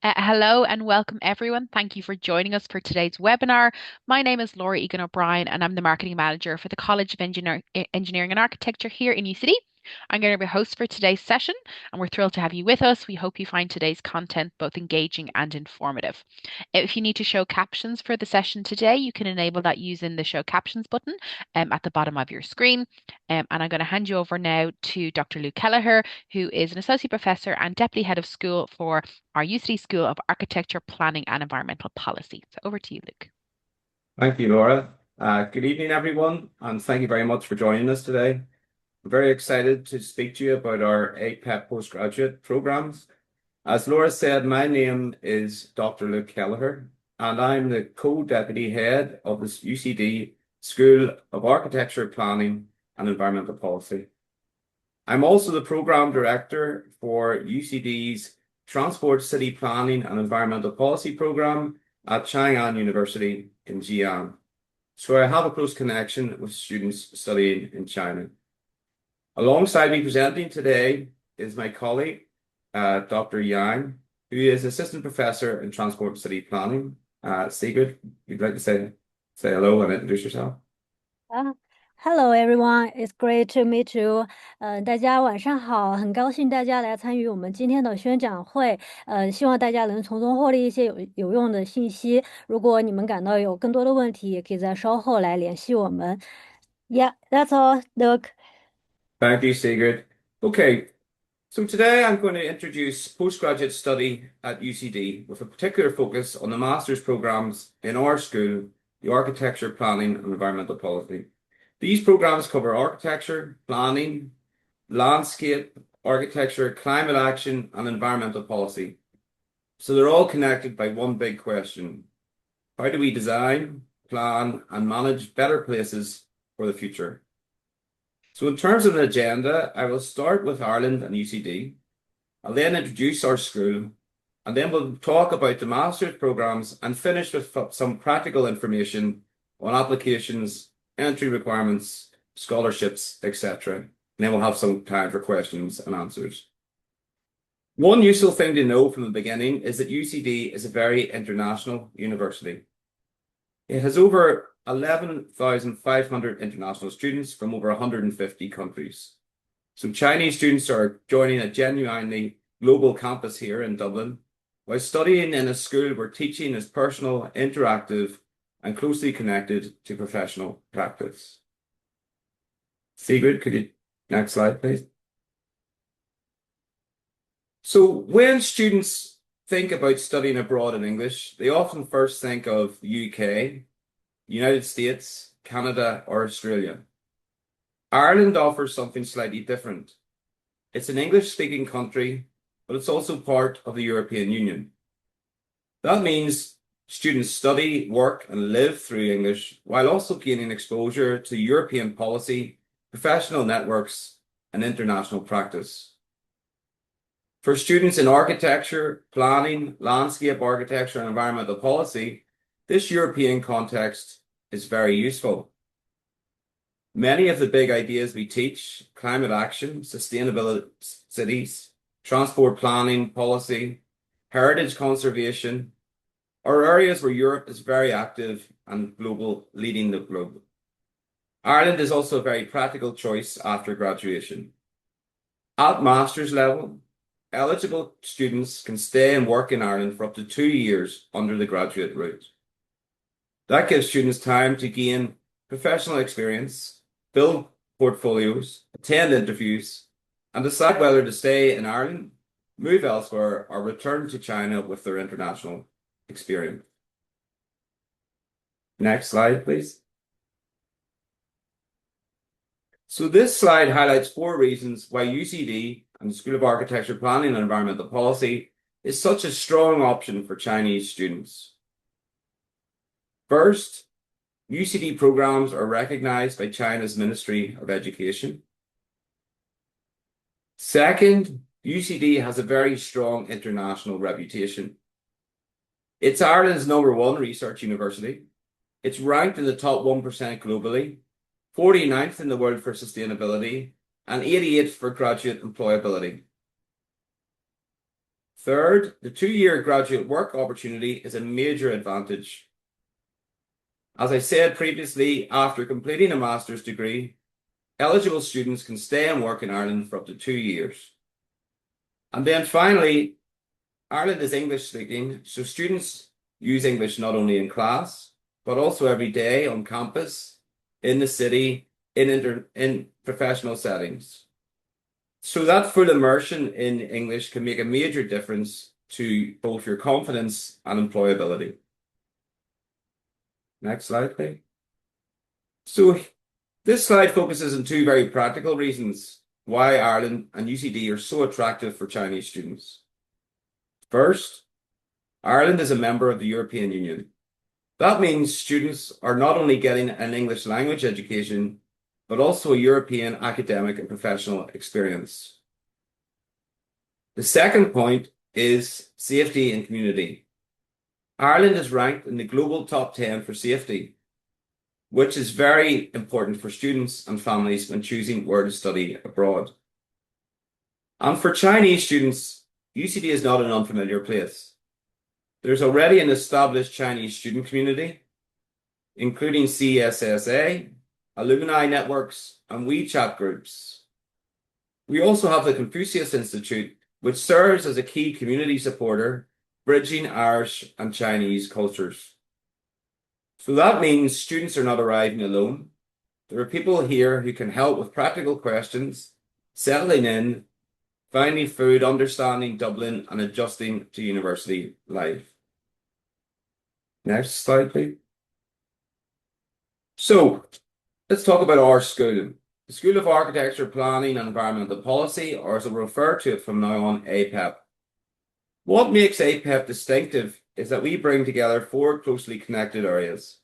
Hello and welcome everyone. Thank you for joining us for today's webinar. My name is Laura Egan O'Brien and I'm the Marketing Manager for the College of Engineering and Architecture here in UCD. I'm going to be your host for today's session and we're thrilled to have you with us. We hope you find today's content both engaging and informative. If you need to show captions for the session today, you can enable that using the Show Captions button at the bottom of your screen. And I'm going to hand you over now to Dr. Luke Kelleher, who is an Associate Professor and Deputy Head of School for our UCD School of Architecture, Planning and Environmental Policy. So over to you, Luke. Thank you, Laura. Good evening, everyone, and thank you very much for joining us today. I'm very excited to speak to you about our APEP postgraduate programs. As Laura said, my name is Dr. Luke Kelleher, and I'm the co-deputy head of the UCD School of Architecture, Planning and Environmental Policy. I'm also the program director for UCD's Transport City Planning and Environmental Policy program at Chang'an University in Xi'an. So I have a close connection with students studying in China. Alongside me presenting today is my colleague, Dr. Yang, who is Assistant Professor in Transport City Planning. Sigrid, you'd like to say hello and introduce yourself? Hello everyone, it's great to meet you. 大家晚上好，很高兴大家来参与我们今天的宣讲会。希望大家能从中获利一些有用的信息。如果你们感到有更多的问题，也可以在稍后来联系我们。Yeah, that's all, Luke. Thank you, Sigrid. Okay, so today I'm going to introduce postgraduate study at UCD with a particular focus on the master's programs in our school, the Architecture, Planning and Environmental Policy. These programs cover architecture, planning, landscape, architecture, climate action, and environmental policy. So they're all connected by one big question. How do we design, plan, and manage better places for the future? So in terms of an agenda, I will start with Ireland and UCD. I'll then introduce our school, and then we'll talk about the master's programs and finish with some practical information on applications, entry requirements, scholarships, etc. And then we'll have some time for questions and answers. One useful thing to know from the beginning is that UCD is a very international university. It has over 11,500 international students from over 150 countries. So Chinese students are joining a genuinely global campus here in Dublin, while studying in a school where teaching is personal, interactive, and closely connected to professional practice. Sigrid, could you next slide, please? So when students think about studying abroad in English, they often first think of the UK, United States, Canada, or Australia. Ireland offers something slightly different. It's an English-speaking country, but it's also part of the European Union. That means students study, work, and live through English while also gaining exposure to European policy, professional networks, and international practice. For students in architecture, planning, landscape architecture, and environmental policy, this European context is very useful. Many of the big ideas we teach, climate action, sustainable cities, transport planning policy, heritage conservation, are areas where Europe is very active and leading the globe. Ireland is also a very practical choice after graduation. At master's level, eligible students can stay and work in Ireland for up to 2 years under the graduate route. That gives students time to gain professional experience, build portfolios, attend interviews, and decide whether to stay in Ireland, move elsewhere, or return to China with their international experience. Next slide, please. So this slide highlights 4 reasons why UCD and the School of Architecture, Planning and Environmental Policy is such a strong option for Chinese students. First, UCD programs are recognized by China's Ministry of Education. Second, UCD has a very strong international reputation. It's Ireland's #1 research university. It's ranked in the top 1% globally, 49th in the world for sustainability, and 88th for graduate employability. Third, the 2-year graduate work opportunity is a major advantage. As I said previously, after completing a master's degree, eligible students can stay and work in Ireland for up to 2 years. And then finally, Ireland is English speaking, so students use English not only in class, but also every day on campus, in the city, in professional settings. So that full immersion in English can make a major difference to both your confidence and employability. Next slide, please. So this slide focuses on two very practical reasons why Ireland and UCD are so attractive for Chinese students. First, Ireland is a member of the European Union. That means students are not only getting an English language education, but also a European academic and professional experience. The second point is safety and community. Ireland is ranked in the global top 10 for safety, which is very important for students and families when choosing where to study abroad. And for Chinese students, UCD is not an unfamiliar place. There's already an established Chinese student community, including CSSA, alumni networks, and WeChat groups. We also have the Confucius Institute, which serves as a key community supporter, bridging Irish and Chinese cultures. So that means students are not arriving alone. There are people here who can help with practical questions, settling in, finding food, understanding Dublin, and adjusting to university life. Next slide, please. So let's talk about our school. The School of Architecture, Planning and Environmental Policy, or as we'll refer to it from now on, APEP. What makes APEP distinctive is that we bring together 4 closely connected areas: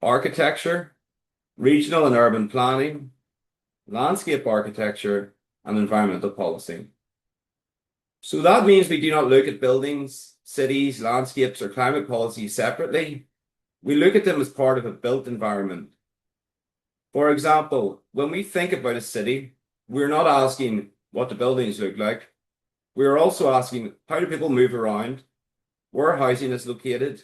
architecture, regional and urban planning, landscape architecture, and environmental policy. So that means we do not look at buildings, cities, landscapes, or climate policy separately. We look at them as part of a built environment. For example, when we think about a city, we're not asking what the buildings look like. We're also asking, how do people move around, where housing is located,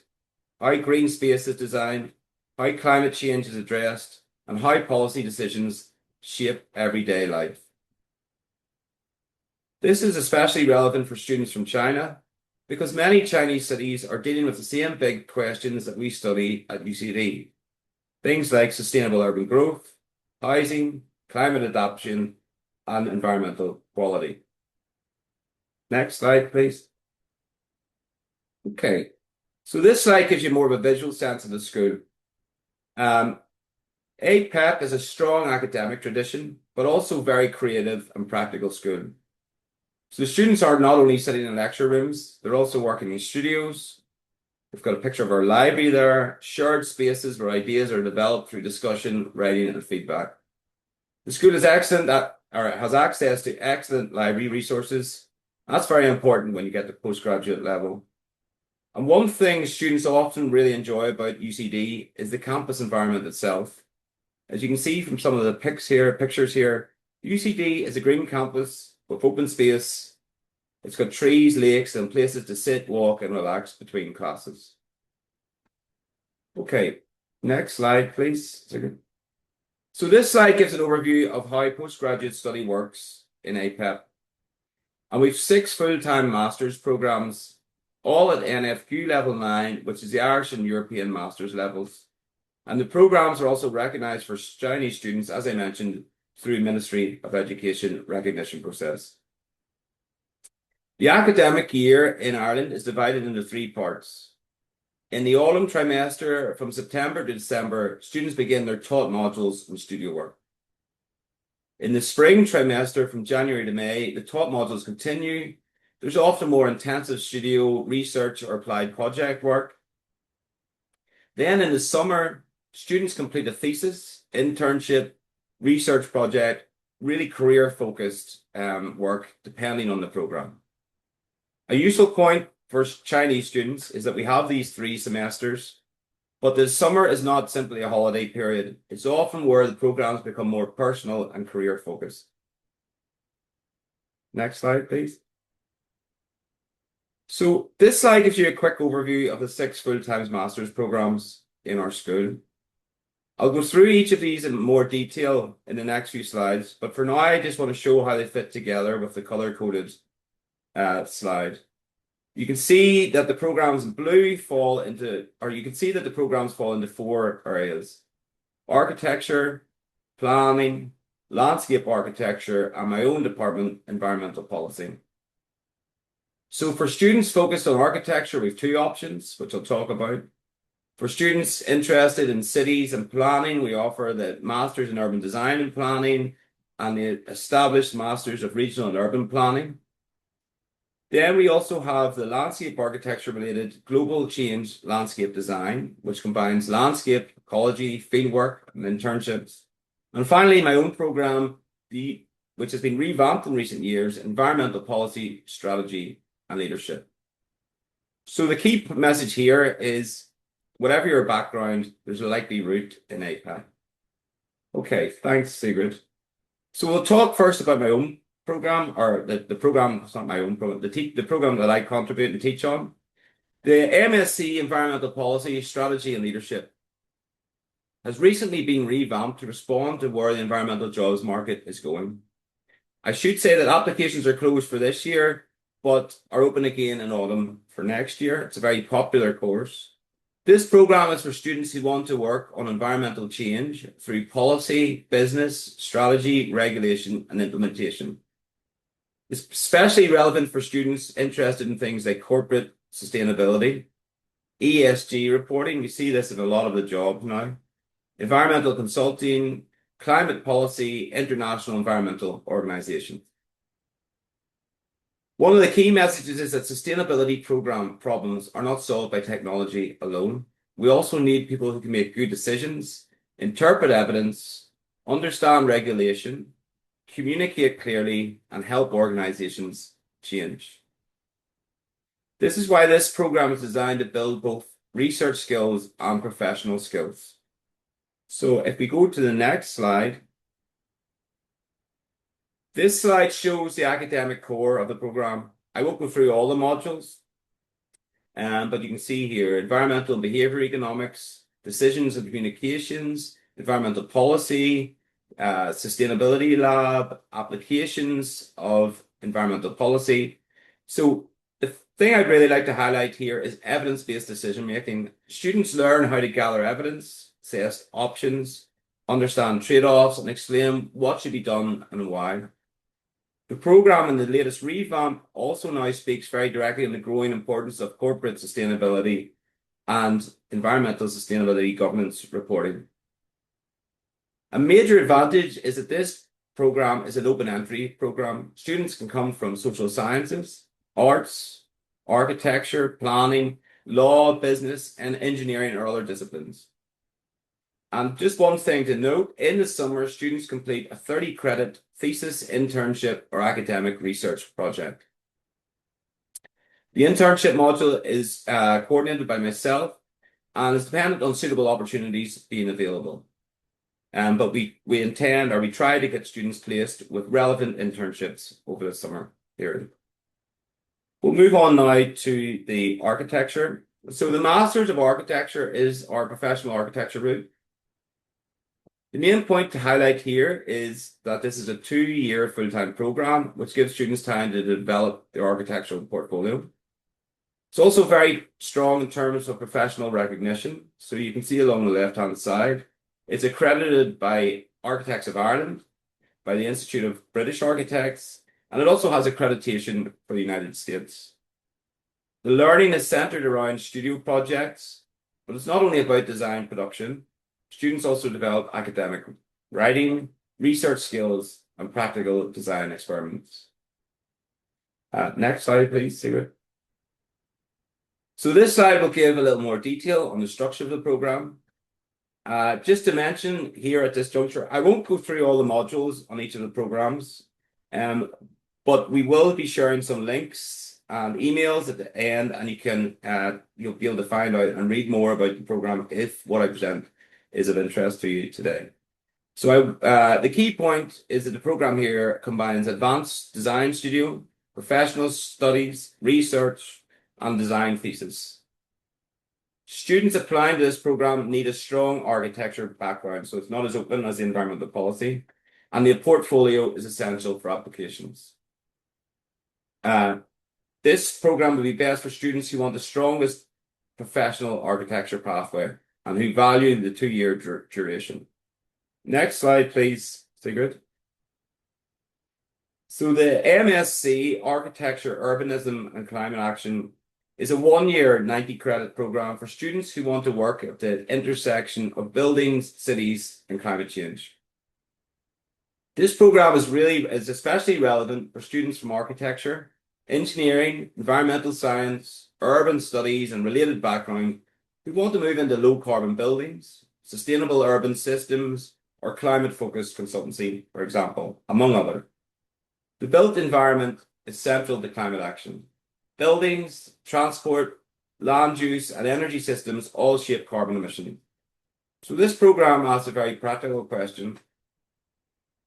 how green space is designed, how climate change is addressed, and how policy decisions shape everyday life. This is especially relevant for students from China, because many Chinese cities are dealing with the same big questions that we study at UCD. Things like sustainable urban growth, housing, climate adaptation, and environmental quality. Next slide, please. Okay, so this slide gives you more of a visual sense of the school. APEP is a strong academic tradition, but also very creative and practical school. So the students are not only sitting in lecture rooms, they're also working in studios. We've got a picture of our library there, shared spaces where ideas are developed through discussion, writing, and feedback. The school is excellent has access to excellent library resources. That's very important when you get to postgraduate level. And one thing students often really enjoy about UCD is the campus environment itself. As you can see from some of the pictures here, UCD is a green campus with open space. It's got trees, lakes, and places to sit, walk, and relax between classes. Okay, next slide, please. So this slide gives an overview of how postgraduate study works in APEP. And we've 6 full-time master's programs, all at NFQ level 9, which is the Irish and European master's levels. And the programs are also recognized for Chinese students, as I mentioned, through Ministry of Education recognition process. The academic year in Ireland is divided into 3 parts. In the autumn trimester, from September to December, students begin their taught modules and studio work. In the spring trimester, from January to May, the taught modules continue. There's often more intensive studio research or applied project work. Then in the summer, students complete a thesis, internship, research project, really career-focused work, depending on the program. A useful point for Chinese students is that we have these 3 semesters, but the summer is not simply a holiday period. It's often where the programs become more personal and career-focused. Next slide, please. So this slide gives you a quick overview of the 6 full-time master's programs in our school. I'll go through each of these in more detail in the next few slides, but for now I just want to show how they fit together with the color-coded slide. You can see that the programs in blue fall into, or you can see that the programs fall into 4 areas: architecture, planning, landscape architecture, and my own department, environmental policy. So for students focused on architecture, we have 2 options, which I'll talk about. For students interested in cities and planning, we offer the Masters in Urban Design and Planning and the established Masters of Regional and Urban Planning. Then we also have the landscape architecture related Global Change Landscape Design, which combines landscape, ecology, fieldwork, and internships. And finally, my own program, which has been revamped in recent years, Environmental Policy, Strategy, and Leadership. So the key message here is, whatever your background, there's a likely route in APEP. Okay, thanks, Sigrid. So we'll talk first about my own program, or the program, it's not my own program, the program that I contribute and teach on. The MSc Environmental Policy, Strategy and Leadership has recently been revamped to respond to where the environmental jobs market is going. I should say that applications are closed for this year, but are open again in autumn for next year. It's a very popular course. This program is for students who want to work on environmental change through policy, business, strategy, regulation, and implementation. It's especially relevant for students interested in things like corporate sustainability, ESG reporting. We see this in a lot of the jobs now, environmental consulting, climate policy, international environmental organization. One of the key messages is that sustainability program problems are not solved by technology alone. We also need people who can make good decisions, interpret evidence, understand regulation, communicate clearly, and help organizations change. This is why this program is designed to build both research skills and professional skills. So if we go to the next slide, this slide shows the academic core of the program. I won't go through all the modules, but you can see here, environmental and behavior economics, decisions and communications, environmental policy, sustainability lab, applications of environmental policy. So the thing I'd really like to highlight here is evidence-based decision making. Students learn how to gather evidence, assess options, understand trade-offs, and explain what should be done and why. The program in the latest revamp also now speaks very directly on the growing importance of corporate sustainability and environmental sustainability governance reporting. A major advantage is that this program is an open entry program. Students can come from social sciences, arts, architecture, planning, law, business, and engineering or other disciplines. And just one thing to note, in the summer, students complete a 30-credit thesis, internship, or academic research project. The internship module is coordinated by myself and is dependent on suitable opportunities being available. But we intend, or we try to get students placed with relevant internships over the summer period. We'll move on now to the architecture. So the Masters of Architecture is our professional architecture route. The main point to highlight here is that this is a 2-year full-time program, which gives students time to develop their architectural portfolio. It's also very strong in terms of professional recognition. So you can see along the left-hand side, it's accredited by Architects of Ireland, by the Institute of British Architects, and it also has accreditation for the United States. The learning is centered around studio projects, but it's not only about design production. Students also develop academic writing, research skills, and practical design experiments. Next slide, please, Sigrid. So this slide will give a little more detail on the structure of the program. Just to mention here at this juncture, I won't go through all the modules on each of the programs, but we will be sharing some links and emails at the end, and you'll be able to find out and read more about the program if what I present is of interest to you today. So the key point is that the program here combines advanced design studio, professional studies, research, and design thesis. Students applying to this program need a strong architecture background, so it's not as open as the environmental policy, and the portfolio is essential for applications. This program will be best for students who want the strongest professional architecture pathway and who value the 2-year duration. Next slide, please, Sigrid. So the MSc Architecture, Urbanism and Climate Action is a 1-year 90-credit program for students who want to work at the intersection of buildings, cities, and climate change. This program is especially relevant for students from architecture, engineering, environmental science, urban studies, and related backgrounds who want to move into low-carbon buildings, sustainable urban systems, or climate-focused consultancy, for example, among others. The built environment is central to climate action. Buildings, transport, land use, and energy systems all shape carbon emissions. So this program asks a very practical question.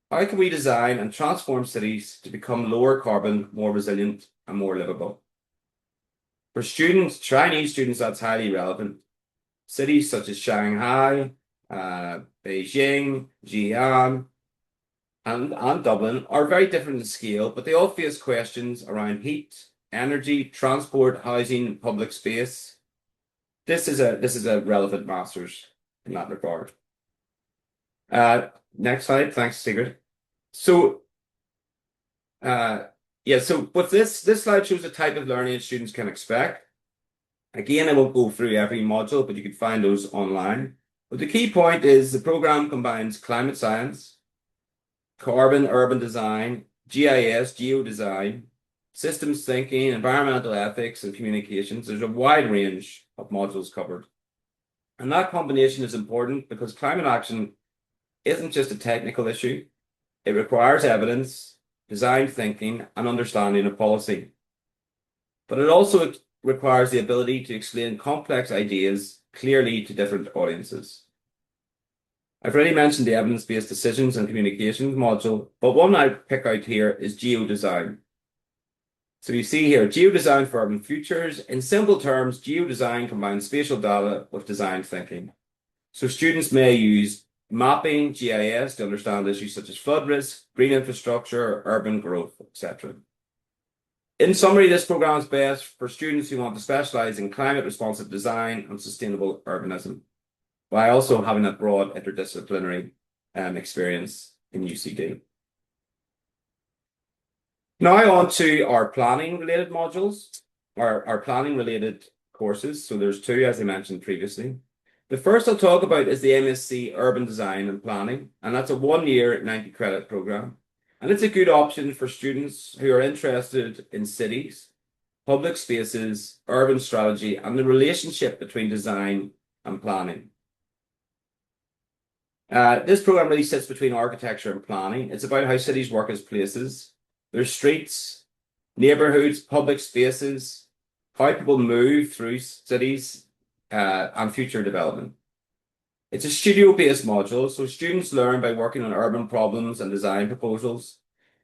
How can we design and transform cities to become lower carbon, more resilient, and more livable? For students, Chinese students, that's highly relevant. Cities such as Shanghai, Beijing, Xi'an, and Dublin are very different in scale, but they all face questions around heat, energy, transport, housing, public space. This is a relevant master's in that regard. Next slide. Thanks, Sigrid. So, with this slide shows the type of learning students can expect. Again, I won't go through every module, but you can find those online. But the key point is the program combines climate science, carbon urban design, GIS, geodesign, systems thinking, environmental ethics, and communications. There's a wide range of modules covered. And that combination is important because climate action isn't just a technical issue. It requires evidence, design thinking, and understanding of policy. But it also requires the ability to explain complex ideas clearly to different audiences. I've already mentioned the evidence-based decisions and communications module, but one I pick out here is geodesign. So you see here, geodesign for urban futures. In simple terms, geodesign combines spatial data with design thinking. So students may use mapping, GIS to understand issues such as flood risk, green infrastructure, urban growth, etc. In summary, this program is best for students who want to specialize in climate responsive design and sustainable urbanism, while also having a broad interdisciplinary experience in UCD. Now on to our planning related modules, our planning related courses. So there's 2, as I mentioned previously. The first I'll talk about is the MSc Urban Design and Planning, and that's a 1-year 90-credit program. And it's a good option for students who are interested in cities, public spaces, urban strategy, and the relationship between design and planning. This program really sits between architecture and planning. It's about how cities work as places. There's streets, neighborhoods, public spaces, how people move through cities, and future development. It's a studio-based module, so students learn by working on urban problems and design proposals.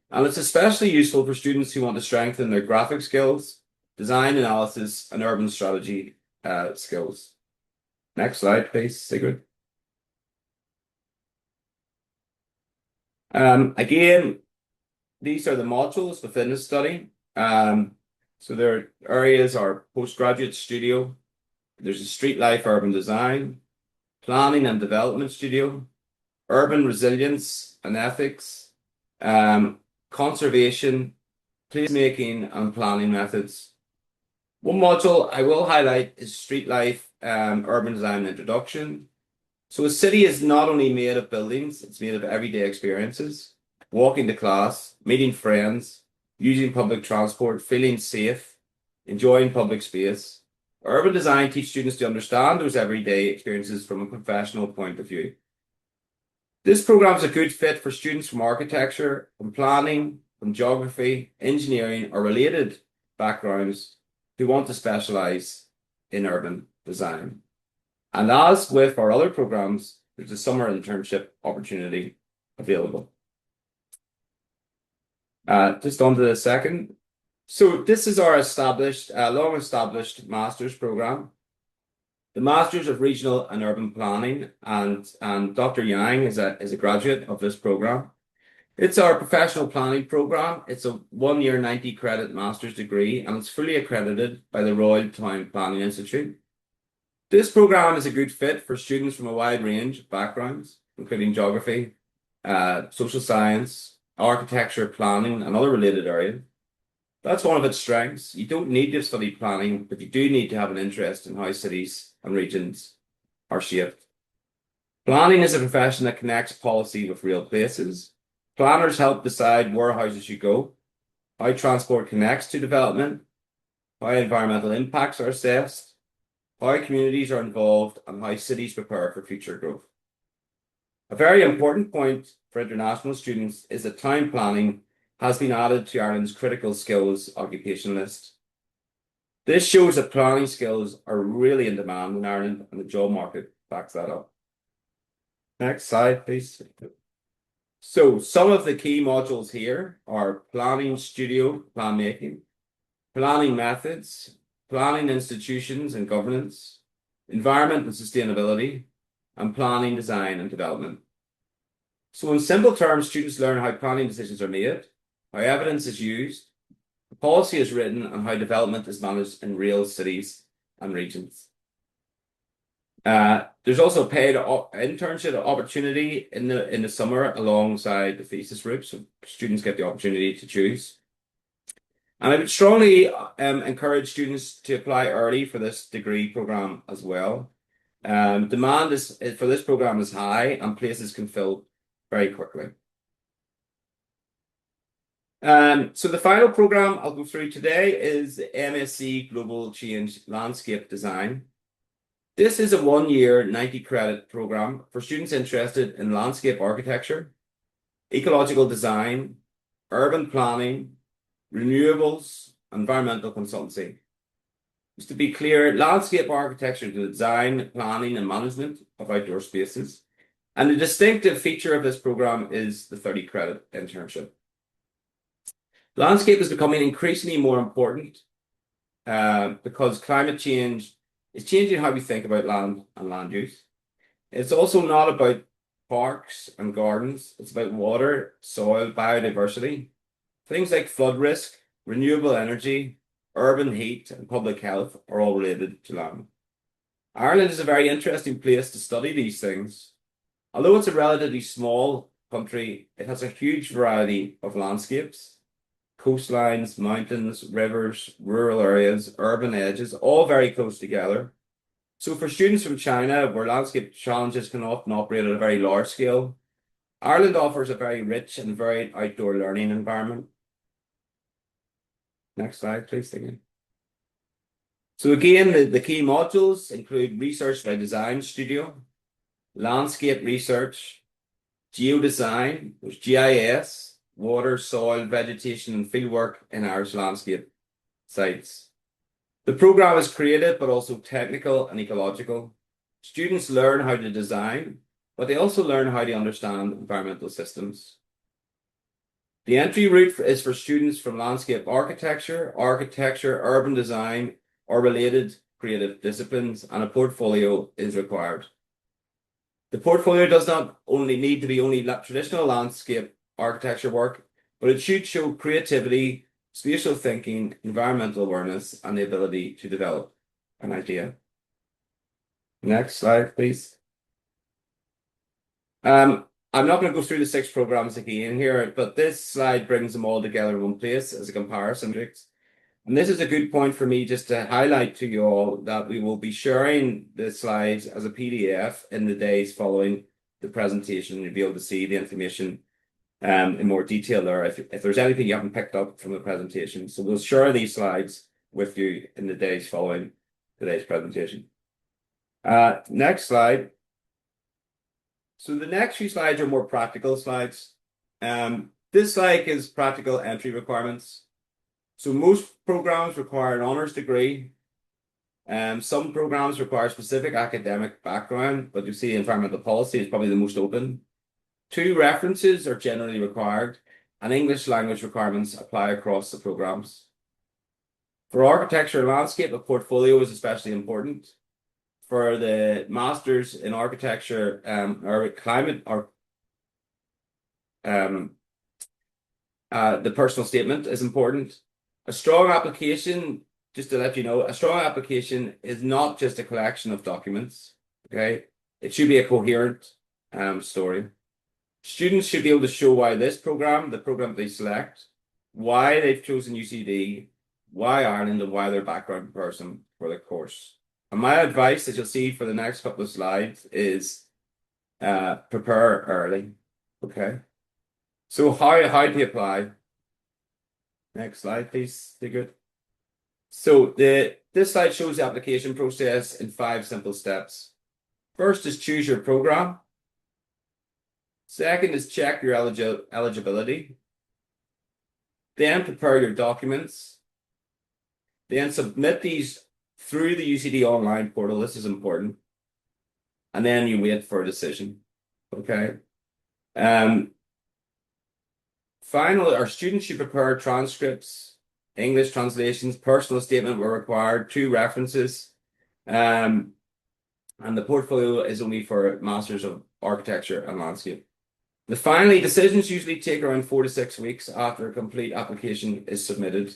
And it's especially useful for students who want to strengthen their graphic skills, design analysis, and urban strategy skills. Next slide, please, Sigrid. Again, these are the modules within the study. So their areas are postgraduate studio. There's a street life urban design, planning and development studio, urban resilience and ethics, conservation, placemaking, and planning methods. One module I will highlight is street life urban design introduction. So a city is not only made of buildings, it's made of everyday experiences, walking to class, meeting friends, using public transport, feeling safe, enjoying public space. Urban design teaches students to understand those everyday experiences from a professional point of view. This program is a good fit for students from architecture, from planning, from geography, engineering, or related backgrounds who want to specialize in urban design. And as with our other programs, there's a summer internship opportunity available. Just on to the second So this is our long-established master's program, the Masters of Regional and Urban Planning, and Dr. Yang is a graduate of this program. It's our professional planning program. It's a 1 year 90 credit master's degree, and it's fully accredited by the Royal Town Planning Institute. This program is a good fit for students from a wide range of backgrounds, including geography, social science, architecture, planning, and other related areas. That's one of its strengths. You don't need to study planning, but you do need to have an interest in how cities and regions are shaped. Planning is a profession that connects policy with real places. Planners help decide where houses should go, how transport connects to development, how environmental impacts are assessed, how communities are involved, and how cities prepare for future growth. A very important point for international students is that town planning has been added to Ireland's critical skills occupation list. This shows that planning skills are really in demand in Ireland, and the job market backs that up. Next slide, please. So some of the key modules here are planning studio, plan making, planning methods, planning institutions and governance, environment and sustainability, and planning, design, and development. So in simple terms, students learn how planning decisions are made, how evidence is used, how policy is written, and how development is managed in real cities and regions. There's also a paid internship opportunity in the summer alongside the thesis route, so students get the opportunity to choose. And I would strongly encourage students to apply early for this degree program as well. Demand for this program is high, and places can fill very quickly. So the final program I'll go through today is the MSc Global Change Landscape Design. This is a 1 year 90 credit program for students interested in landscape architecture, ecological design, urban planning, renewables, environmental consultancy. Just to be clear, landscape architecture is the design, planning, and management of outdoor spaces. And the distinctive feature of this program is the 30 credit internship. Landscape is becoming increasingly more important because climate change is changing how we think about land and land use. It's also not about parks and gardens. It's about water, soil, biodiversity. Things like flood risk, renewable energy, urban heat, and public health are all related to land. Ireland is a very interesting place to study these things. Although it's a relatively small country, it has a huge variety of landscapes, coastlines, mountains, rivers, rural areas, urban edges, all very close together. So for students from China, where landscape challenges can often operate at a very large scale, Ireland offers a very rich and varied outdoor learning environment. Next slide, please. Thank you. So again, the key modules include research by design studio, landscape research, geodesign, there's GIS, water, soil, vegetation, and fieldwork in Irish landscape sites. The program is creative, but also technical and ecological. Students learn how to design, but they also learn how to understand environmental systems. The entry route is for students from landscape architecture, urban design, or related creative disciplines, and a portfolio is required. The portfolio does not only need to be only traditional landscape architecture work, but it should show creativity, spatial thinking, environmental awareness, and the ability to develop an idea. Next slide, please. I'm not going to go through the 6 programs again here, but this slide brings them all together in one place as a comparison. And this is a good point for me just to highlight to you all that we will be sharing the slides as a PDF in the days following the presentation. You'll be able to see the information in more detail there if there's anything you haven't picked up from the presentation. So we'll share these slides with you in the days following today's presentation. Next slide. So the next few slides are more practical slides. This slide is practical entry requirements. So most programs require an honours degree. Some programs require specific academic background, but you see environmental policy is probably the most open. 2 references are generally required, and English language requirements apply across the programs. For architecture and landscape, a portfolio is especially important. For the masters in architecture or climate or the personal statement is important. A strong application, just to let you know, a strong application is not just a collection of documents. Okay, it should be a coherent story. Students should be able to show why this program, the program they select, why they've chosen UCD, why Ireland, and why their background person for the course. And my advice, as you'll see for the next couple of slides, is prepare early. Okay. So how do you apply? Next slide, please. Sigurd. So this slide shows the application process in 5 simple steps. First is choose your program. Second is check your eligibility. Then prepare your documents. Then submit these through the UCD online portal. This is important. And then you wait for a decision. Okay. Finally, our students should prepare transcripts, English translations, personal statement were required, 2 references. And the portfolio is only for Masters of Architecture and Landscape. Finally, decisions usually take around 4 to 6 weeks after a complete application is submitted.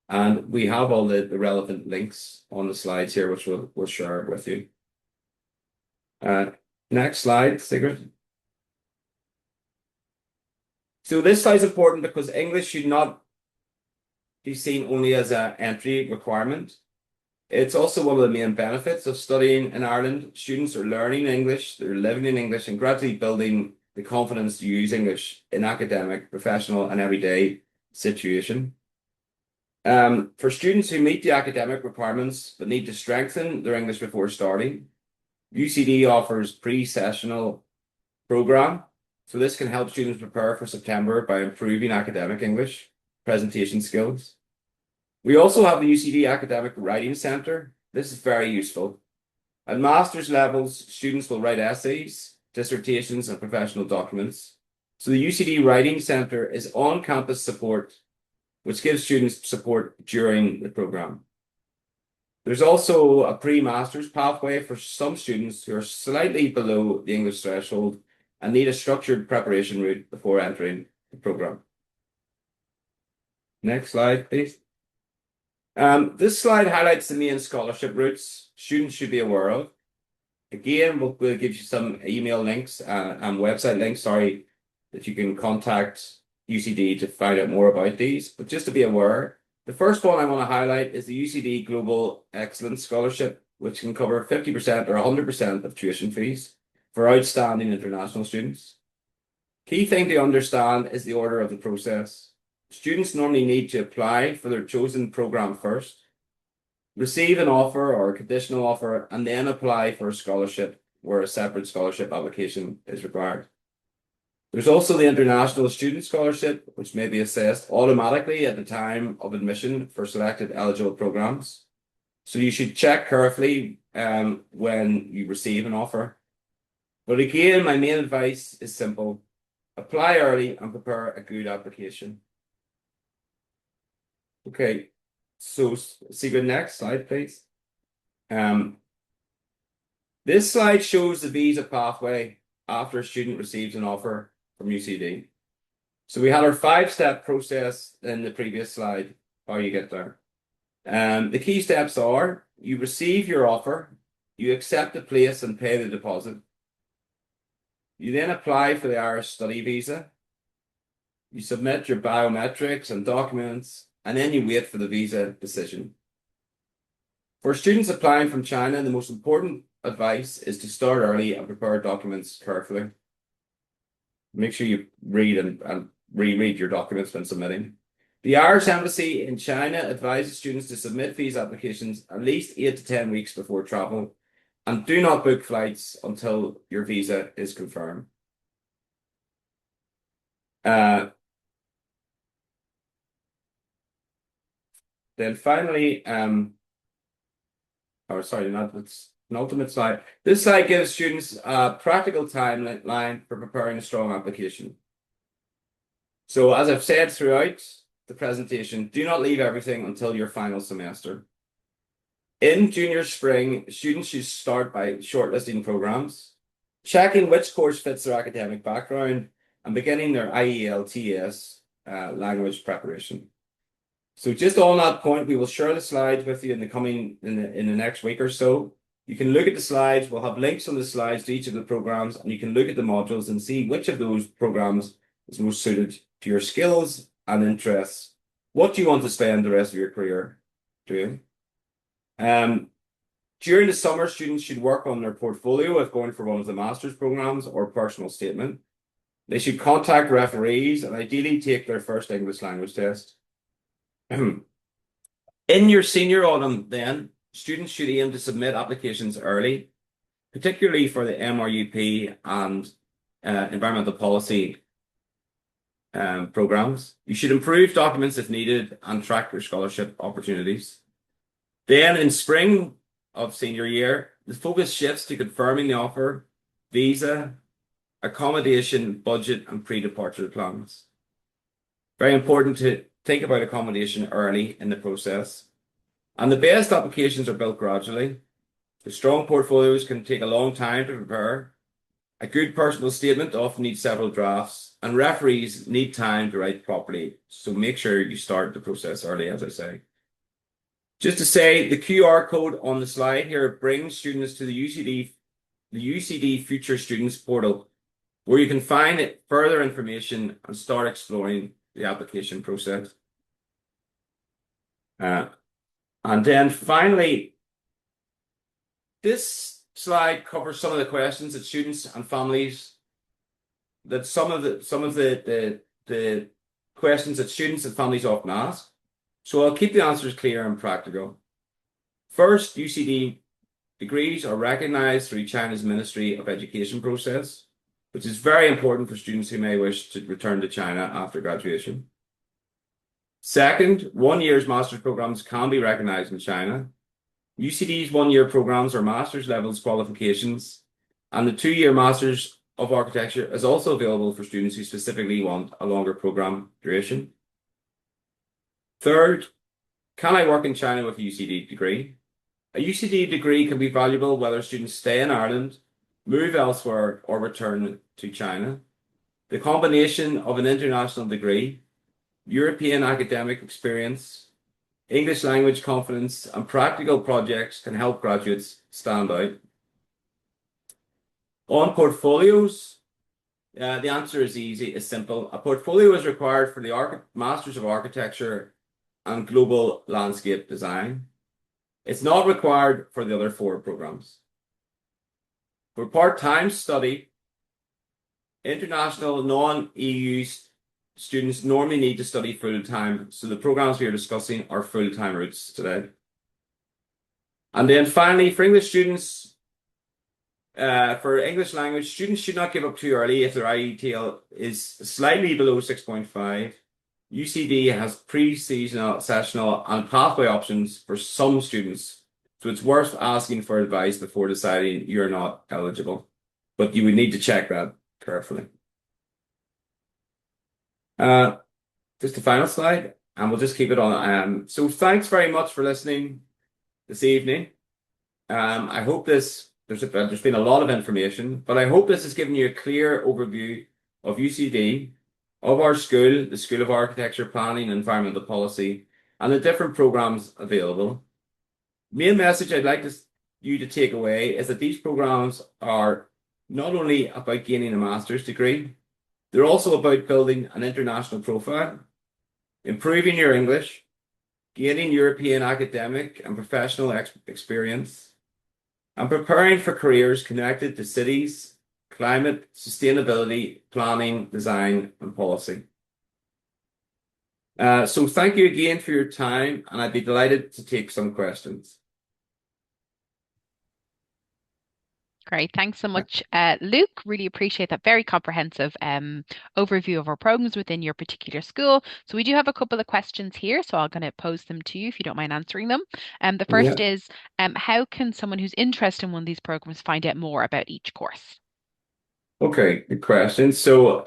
And we have all the relevant links on the slides here, which we'll share with you. Next slide, Sigurd. So this slide is important because English should not be seen only as an entry requirement. It's also one of the main benefits of studying in Ireland. Students are learning English, they're living in English, and gradually building the confidence to use English in academic, professional, and everyday situation. For students who meet the academic requirements but need to strengthen their English before starting, UCD offers pre-sessional program. So this can help students prepare for September by improving academic English presentation skills. We also have the UCD Academic Writing Centre. This is very useful. At master's levels, students will write essays, dissertations, and professional documents. So the UCD Writing Centre is on-campus support, which gives students support during the program. There's also a pre-master's pathway for some students who are slightly below the English threshold and need a structured preparation route before entering the program. Next slide, please. This slide highlights the main scholarship routes students should be aware of. Again, we'll give you some email links and website links, that you can contact UCD to find out more about these. But just to be aware, the first one I want to highlight is the UCD Global Excellence Scholarship, which can cover 50% or 100% of tuition fees for outstanding international students. Key thing to understand is the order of the process. Students normally need to apply for their chosen program first, receive an offer or a conditional offer, and then apply for a scholarship where a separate scholarship application is required. There's also the International Student Scholarship, which may be assessed automatically at the time of admission for selected eligible programs. So you should check carefully when you receive an offer. But again, my main advice is simple. Apply early and prepare a good application. Okay, so Sigurd, next slide, please. This slide shows the visa pathway after a student receives an offer from UCD. So we had our 5-step process in the previous slide, how you get there. The key steps are you receive your offer, you accept the place and pay the deposit. You then apply for the Irish study visa. You submit your biometrics and documents, and then you wait for the visa decision. For students applying from China, the most important advice is to start early and prepare documents carefully. Make sure you read and reread your documents when submitting. The Irish Embassy in China advises students to submit visa applications at least 8 to 10 weeks before travel, and do not book flights until your visa is confirmed. Then finally, it's an ultimate slide. This slide gives students a practical timeline for preparing a strong application. So as I've said throughout, the presentation, do not leave everything until your final semester. In junior spring, students should start by shortlisting programs, checking which course fits their academic background, and beginning their IELTS language preparation. So just on that point, we will share the slides with you in the next week or so. You can look at the slides. We'll have links on the slides to each of the programs, and you can look at the modules and see which of those programs is most suited to your skills and interests. What do you want to spend the rest of your career doing? During the summer, students should work on their portfolio if going for one of the master's programs or personal statement. They should contact referees and ideally take their first English language test. In your senior autumn, then, students should aim to submit applications early, particularly for the MRUP and environmental policy programs. You should improve documents if needed and track your scholarship opportunities. Then in spring of senior year, the focus shifts to confirming the offer, visa, accommodation, budget, and pre-departure plans. Very important to think about accommodation early in the process. And the best applications are built gradually. The strong portfolios can take a long time to prepare. A good personal statement often needs several drafts, and referees need time to write properly. So make sure you start the process early, as I say. Just to say, the QR code on the slide here brings students to the UCD Future Students portal, where you can find further information and start exploring the application process. And then finally, this slide covers some of the questions that students and families, some of the questions that students and families often ask. So I'll keep the answers clear and practical. First, UCD degrees are recognized through China's Ministry of Education process, which is very important for students who may wish to return to China after graduation. Second, 1 year's master's programs can be recognized in China. UCD's 1 year programs are master's levels qualifications, and the 2 year Masters of Architecture is also available for students who specifically want a longer program duration. Third, can I work in China with a UCD degree? A UCD degree can be valuable whether students stay in Ireland, move elsewhere, or return to China. The combination of an international degree, European academic experience, English language confidence, and practical projects can help graduates stand out. On portfolios, the answer is easy, it's simple. A portfolio is required for the Masters of Architecture and Global Landscape Design. It's not required for the other 4 programs. For part-time study, international non-EU students normally need to study full-time, so the programs we are discussing are full-time routes today. And then finally, for English students, for English language, students should not give up too early if their IETL is slightly below 6.5. UCD has pre-seasonal, sessional, and pathway options for some students, so it's worth asking for advice before deciding you're not eligible. But you would need to check that carefully. Just the final slide, and we'll just keep it on. So thanks very much for listening this evening. I hope there's been a lot of information, but I hope this has given you a clear overview of UCD, of our school, the School of Architecture, Planning and Environmental Policy, and the different programs available. Main message I'd like you to take away is that these programs are not only about gaining a master's degree, they're also about building an international profile, improving your English, gaining European academic and professional experience, and preparing for careers connected to cities, climate, sustainability, planning, design, and policy. So thank you again for your time, and I'd be delighted to take some questions. Great. Thanks so much, Luke. Really appreciate that very comprehensive overview of our programs within your particular school. So we do have a couple of questions here, so I'm going to pose them to you if you don't mind answering them. The first is, how can someone who's interested in one of these programs find out more about each course? Okay, good question. So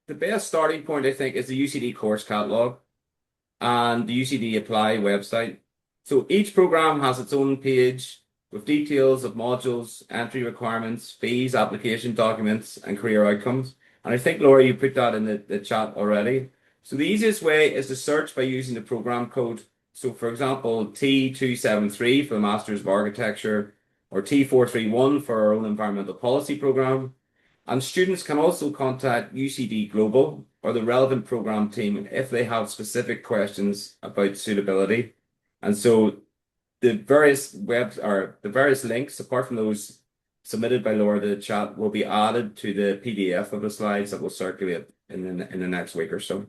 the best starting point, I think, is the UCD course catalog and the UCD Apply website. So each program has its own page with details of modules, entry requirements, fees, application documents, and career outcomes. And I think, Laura, you put that in the chat already. So the easiest way is to search by using the program code. So for example, T273 for the Masters of Architecture or T431 for our own environmental policy program. And students can also contact UCD Global or the relevant program team if they have specific questions about suitability. And so the various webs or the various links, apart from those submitted by Laura to the chat, will be added to the PDF of the slides that will circulate in the next week or so.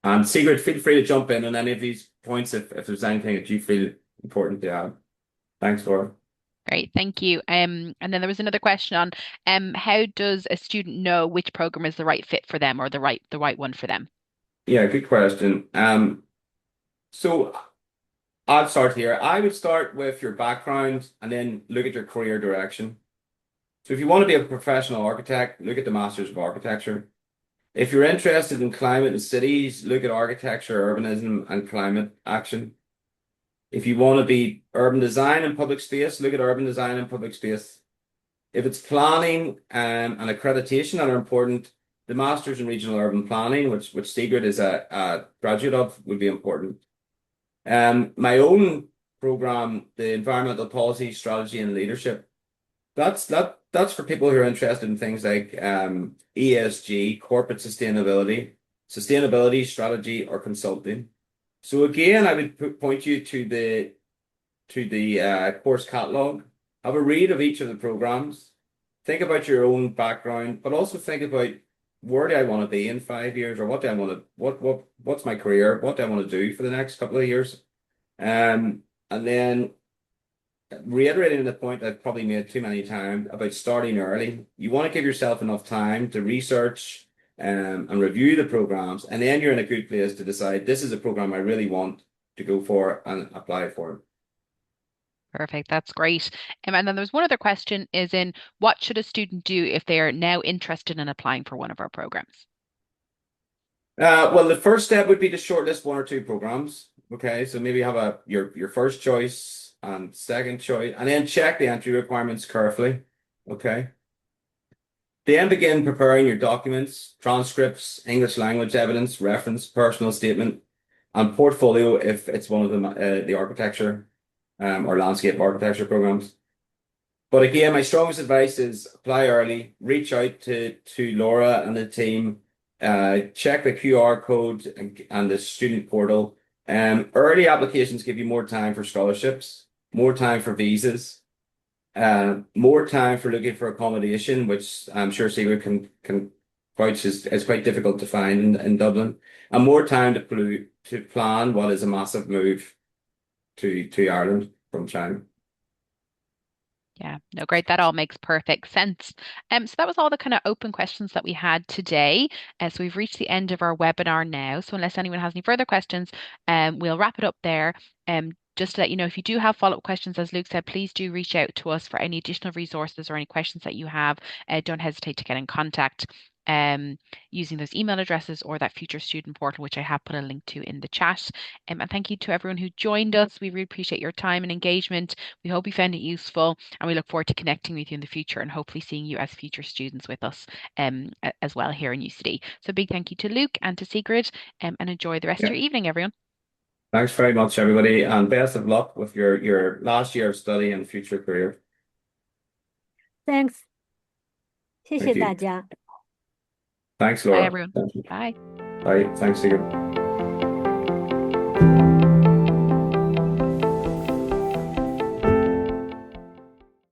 And Sigrid, feel free to jump in on any of these points if there's anything that you feel important to add. Thanks, Laura. Great, thank you. And then there was another question on how does a student know which program is the right fit for them or the right one for them? Yeah, good question. So I'll start here. I would start with your background and then look at your career direction. So if you want to be a professional architect, look at the Masters of Architecture. If you're interested in climate and cities, look at architecture, urbanism, and climate action. If you want to be urban design and public space, look at urban design and public space. If it's planning and accreditation that are important, the Masters in Regional Urban Planning, which Sigrid is a graduate of, would be important. My own program, the Environmental Policy, Strategy, and Leadership, that's for people who are interested in things like ESG, corporate sustainability strategy, or consulting. So again, I would point you to the course catalog. Have a read of each of the programs. Think about your own background, but also think about where do I want to be in 5 years, or what do I want to what's my career? What do I want to do for the next couple of years? And then reiterating the point I've probably made too many times about starting early. You want to give yourself enough time to research and review the programs, and then you're in a good place to decide this is a program I really want to go for and apply for. Perfect, that's great. And then there's one other question is in what should a student do if they are now interested in applying for one of our programs? Well, the first step would be to shortlist one or two programs. Okay, so maybe have your first choice and second choice, and then check the entry requirements carefully. Okay. Then begin preparing your documents, transcripts, English language evidence, reference, personal statement, and portfolio if it's one of the architecture or landscape architecture programs. But again, my strongest advice is apply early, reach out to Laura and the team, check the QR code and the student portal. Early applications give you more time for scholarships, more time for visas, more time for looking for accommodation, which I'm sure Sigrid can vouch is quite difficult to find in Dublin, and more time to plan what is a massive move to Ireland from China. Yeah, no, great. That all makes perfect sense. So that was all the kind of open questions that we had today. So we've reached the end of our webinar now. So unless anyone has any further questions, we'll wrap it up there. Just to let you know, if you do have follow-up questions, as Luke said, please do reach out to us for any additional resources or any questions that you have. Don't hesitate to get in contact using those email addresses or that future student portal, which I have put a link to in the chat. And thank you to everyone who joined us. We really appreciate your time and engagement. We hope you found it useful, and we look forward to connecting with you in the future and hopefully seeing you as future students with us as well here in UCD. So big thank you to Luke and to Sigrid, and enjoy the rest of Yeah. your evening, everyone. Thanks very much, everybody, and best of luck with your last year of study and future career. Thanks，谢谢 Thank 大 you. 家。 Thanks, Bye, Laura. everyone. Bye. Bye. Thanks, Sigrid.